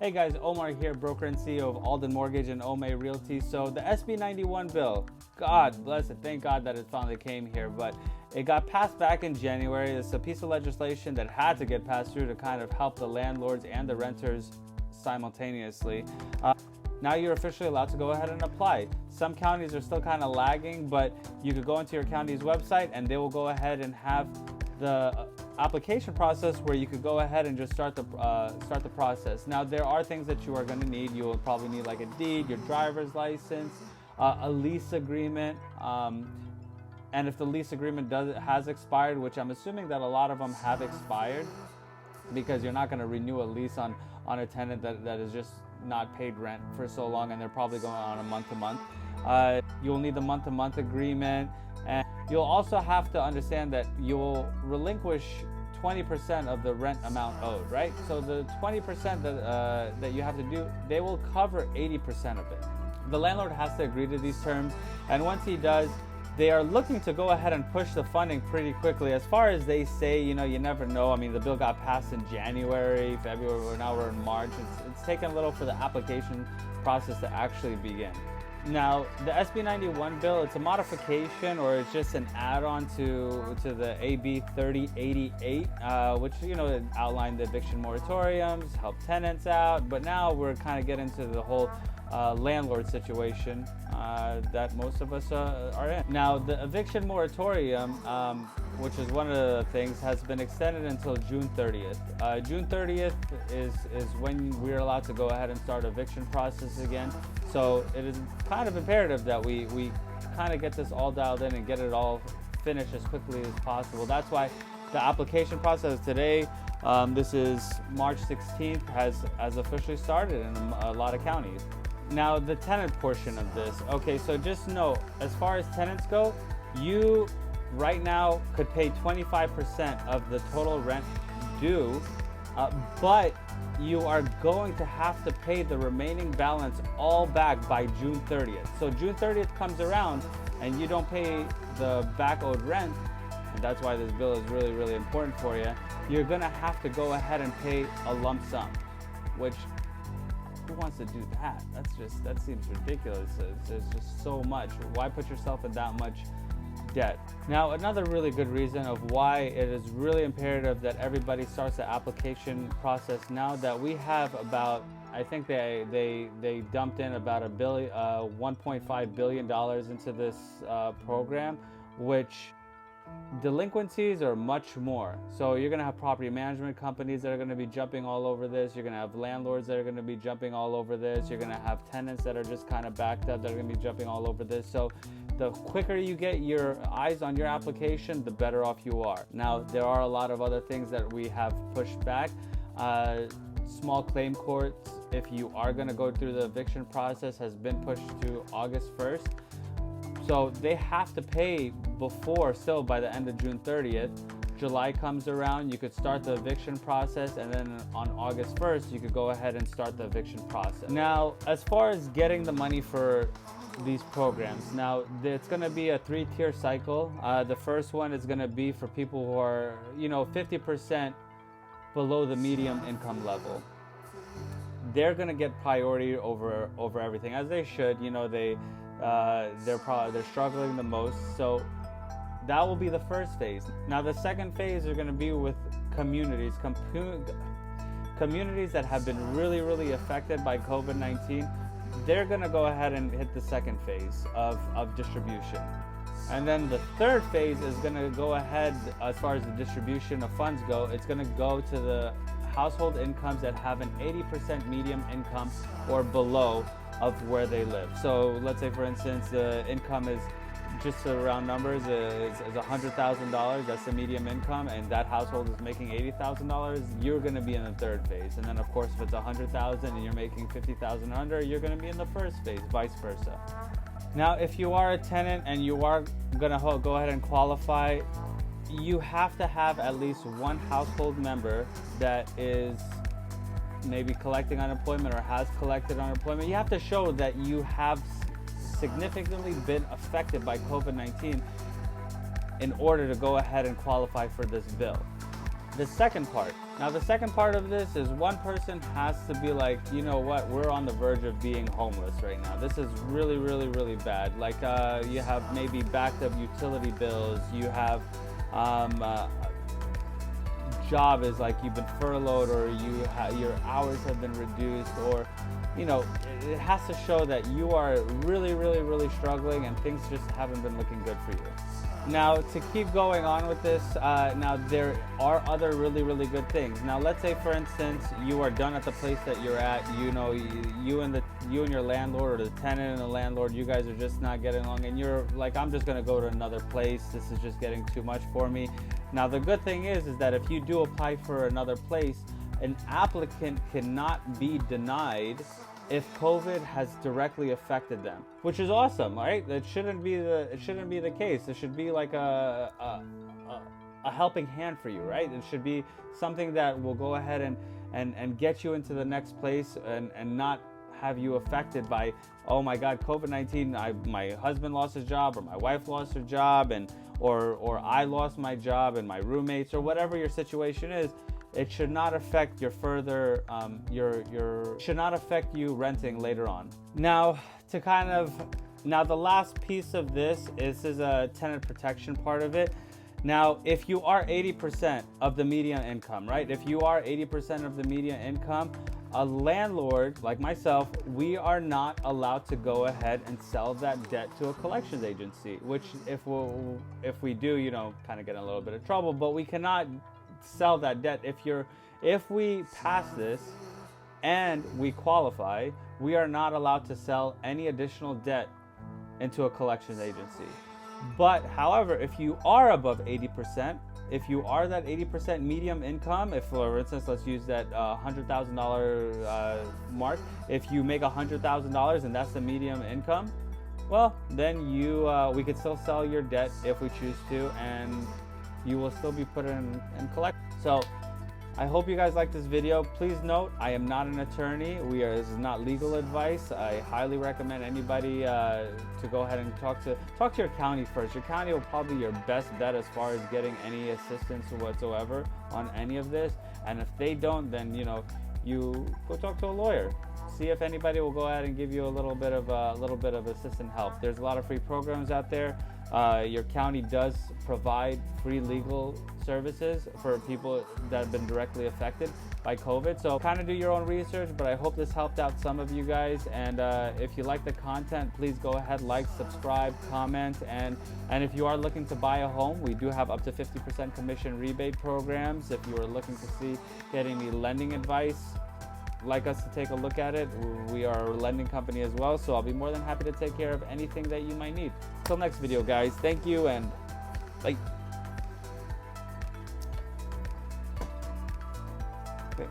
Hey guys, Omar here, broker and CEO of Alden Mortgage and Ome Realty. So the SB 91 bill, God bless it, thank God that it finally came here, but it got passed back in January. It's a piece of legislation that had to get passed through to kind of help the landlords and the renters simultaneously. Now you're officially allowed to go ahead and apply. Some counties are still kind of lagging, but you could go into your county's website and they will go ahead and have the application process where you could go ahead and just start the process. Now there are things that you are going to need. You will probably need like a deed, your driver's license, a lease agreement, and if the lease agreement has expired, which I'm assuming that a lot of them have expired, because you're not going to renew a lease on a tenant that is just not paid rent for so long, and they're probably going on a month-to-month. You'll need the month-to-month agreement, and you'll also have to understand that you'll relinquish 20% of the rent amount owed, right? So the 20% that you have to do, they will cover 80% of it. The landlord has to agree to these terms, and once he does, they are looking to go ahead and push the funding pretty quickly. As far as they say, you never know. I mean, the bill got passed in January, February, now we're in March. It's taken a little for the application process to actually begin. Now, the SB 91 bill, it's a modification, or it's just an add-on to the AB 3088, which, it outlined the eviction moratoriums, help tenants out, but now we're kind of getting into the whole landlord situation that most of us are in. Now, the eviction moratorium, which is one of the things, has been extended until June 30th. June 30th is when we're allowed to go ahead and start eviction process again. So it is kind of imperative that we kind of get this all dialed in and get it all finished as quickly as possible. That's why the application process today, this is March 16th, has officially started in a lot of counties. Now, the tenant portion of this. Okay, so just know, as far as tenants go, you right now could pay 25% of the total rent due, but you are going to have to pay the remaining balance all back by June 30th. So June 30th comes around and you don't pay the back owed rent, and that's why this bill is really, really important for you. You're gonna have to go ahead and pay a lump sum, which, who wants to do that? That seems ridiculous. It's just so much. Why put yourself in that much debt? Now, another really good reason of why it is really imperative that everybody starts the application process now, that we have about, I think they dumped in about $1.5 billion into this program, which delinquencies are much more. So you're going to have property management companies that are going to be jumping all over this. You're going to have landlords that are going to be jumping all over this. You're going to have tenants that are just kind of backed up that are going to be jumping all over this. So the quicker you get your eyes on your application, the better off you are. Now, there are a lot of other things that we have pushed back. Small claim courts, if you are going to go through the eviction process, has been pushed to August 1st. So they have to pay before, still by the end of June 30th. July comes around, you could start the eviction process, and then on August 1st, you could go ahead and start the eviction process. Now, as far as getting the money for these programs, now it's going to be a 3-tier cycle. The first one is going to be for people who are, 50% below the medium income level. They're going to get priority over everything, as they should. They're struggling the most, so that will be the first phase. Now, the second phase are going to be with communities that have been really, really affected by COVID-19. They're going to go ahead and hit the second phase of distribution. And then the third phase is going to go ahead, as far as the distribution of funds go, it's going to go to the household incomes that have an 80% medium income or below of where they live. So let's say, for instance, the income is, just around numbers, is $100,000. That's the medium income, and that household is making $80,000. You're going to be in the third phase. And then, of course, if it's $100,000 and you're making $50,000 under, you're going to be in the first phase, vice versa. Now, if you are a tenant and you are going to go ahead and qualify, you have to have at least one household member that is maybe collecting unemployment or has collected unemployment. You have to show that you have significantly been affected by COVID-19 in order to go ahead and qualify for this bill. The second part Now the second part of this is one person has to be like, you know what, we're on the verge of being homeless right now. This is really, really, really bad. Like you have maybe backed up utility bills, you have job is like you've been furloughed, or your hours have been reduced, or you know, it has to show that you are really, really, really struggling and things just haven't been looking good for you. Now, to keep going on with this, now there are other really, really good things. Now, let's say, for instance, you are done at the place that you're at. You know, you and your landlord, or the tenant and the landlord, you guys are just not getting along, and you're like, I'm just gonna go to another place. This is just getting too much for me. Now, the good thing is that if you do apply for another place, an applicant cannot be denied if COVID has directly affected them, which is awesome, right? It shouldn't be the case. It should be like a helping hand for you, right? It should be something that will go ahead and get you into the next place and not have you affected by, oh my God, COVID-19, my husband lost his job, or my wife lost her job, or I lost my job, and my roommates, or whatever your situation is. It should not affect your further, should not affect you renting later on. Now, the last piece of this is a tenant protection part of it. Now, if you are 80% of the median income, right? If you are 80% of the median income, a landlord like myself, we are not allowed to go ahead and sell that debt to a collections agency, which if we do, you know, kind of get in a little bit of trouble, but we cannot sell that debt. If we pass this and we qualify, we are not allowed to sell any additional debt into a collections agency. But however, if you are above 80%, if you are that 80% medium income, if for instance, let's use that $100,000 mark, if you make $100,000 and that's the medium income, well, then we could still sell your debt if we choose to, and you will still be put in collect. So I hope you guys like this video. Please note, I am not an attorney. This is not legal advice. I highly recommend anybody to go ahead and talk to your county first. Your county will probably be your best bet as far as getting any assistance whatsoever on any of this. And if they don't, then you go talk to a lawyer. See if anybody will go ahead and give you a little bit of assistant help. There's a lot of free programs out there. Your county does provide free legal services for people that have been directly affected by COVID. So kind of do your own research, but I hope this helped out some of you guys. And if you like the content, please go ahead, like, subscribe, comment. And if you are looking to buy a home, we do have up to 50% commission rebate programs. If you are looking to see getting me lending advice, like us to take a look at it. We are a lending company as well, so I'll be more than happy to take care of anything that you might need. Till next video, guys. Thank you, and bye. Okay.